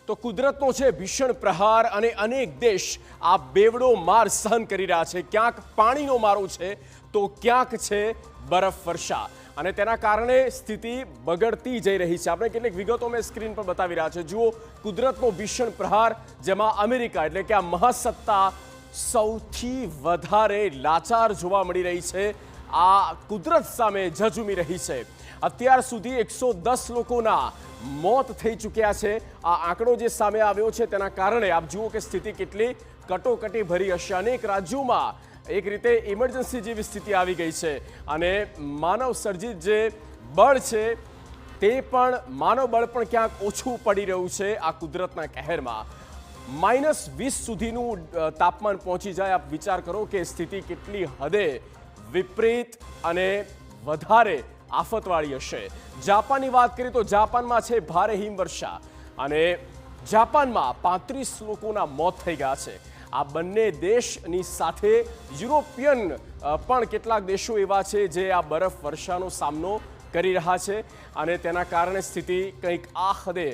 તો કુદરતનો છે ભીષણ પ્રહાર અને અનેક દેશ આ બેવડો માર સહન કરી રહ્યા છે। ક્યાંક પાણીનો મારો છે તો ક્યાંક છે બરફ વર્ષા અને તેના કારણે સ્થિતિ બગડતી જઈ રહી છે। આપણે કેટલીક વિગતો મેં સ્ક્રીન પર બતાવી રહ્યા છે। જુઓ, કુદરતનો ભીષણ પ્રહાર, જેમાં અમેરિકા એટલે કે આ મહાસત્તા સૌથી વધારે લાચાર જોવા મળી રહી છે। આ કુદરત સામે ઝઝૂમી રહી છે। અત્યાર સુધી 110 લોકોના મોત થઈ ચૂક્યા છે। આ આંકડો જે સામે આવ્યો છે તેના કારણે આપ જુઓ કે સ્થિતિ કેટલી કટોકટી ભરી હશે। અનેક રાજ્યોમાં એક રીતે ઇમરજન્સી જેવી સ્થિતિ આવી ગઈ છે અને માનવ સર્જિત જે બળ છે તે પણ માનવ બળ પણ ક્યાંક ઓછું પડી રહ્યું છે આ કુદરતના કહેરમાં। -20 સુધીનું તાપમાન પહોંચી જાય। આપ વિચાર કરો કે સ્થિતિ કેટલી હદે વિપરીત અને વધારે આફતવાળી હશે। જાપાનની વાત કરીએ તો જાપાનમાં છે ભારે હિમવર્ષા અને જાપાનમાં 35 લોકોના મોત થઈ ગયા છે। આ બંને દેશની સાથે યુરોપિયન પણ કેટલાક દેશો એવા છે જે આ બરફ વર્ષાનો સામનો કરી રહ્યા છે અને તેના કારણે સ્થિતિ કંઈક આ હદે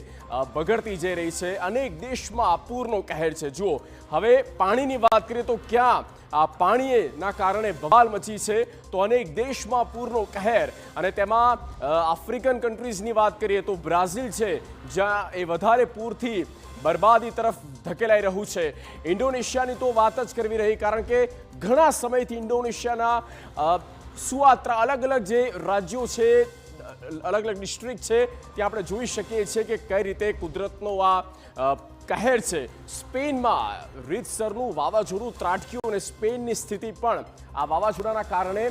બગડતી જઈ રહી છે। અનેક દેશમાં પૂરનો કહેર છે। જુઓ, હવે પાણીની વાત કરીએ તો ક્યાં આ પાણીના કારણે બવાલ મચી છે તો અનેક દેશમાં પૂરનો કહેર અને તેમાં આફ્રિકન કન્ટ્રીઝની વાત કરીએ તો બ્રાઝિલ છે જ્યાં એ વધારે પૂરથી બરબાદી તરફ ધકેલાઈ રહ્યું છે। ઇન્ડોનેશિયાની તો વાત જ કરવી રહી, કારણ કે ઘણા સમયથી ઇન્ડોનેશિયાના સુઆત્રા અલગ અલગ જે રાજ્યો છે, અલગ અલગ ડિસ્ટ્રિક્ટ છે, ત્યાં આપણે જોઈ શકીએ છીએ કે કઈ રીતે કુદરતનો આ કહેર છે। સ્પેનમાં રીતસરનું વાવાઝોડું ત્રાટક્યું અને સ્પેનની સ્થિતિ પણ આ વાવાઝોડાના કારણે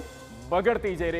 બગડતી જઈ રહી છે।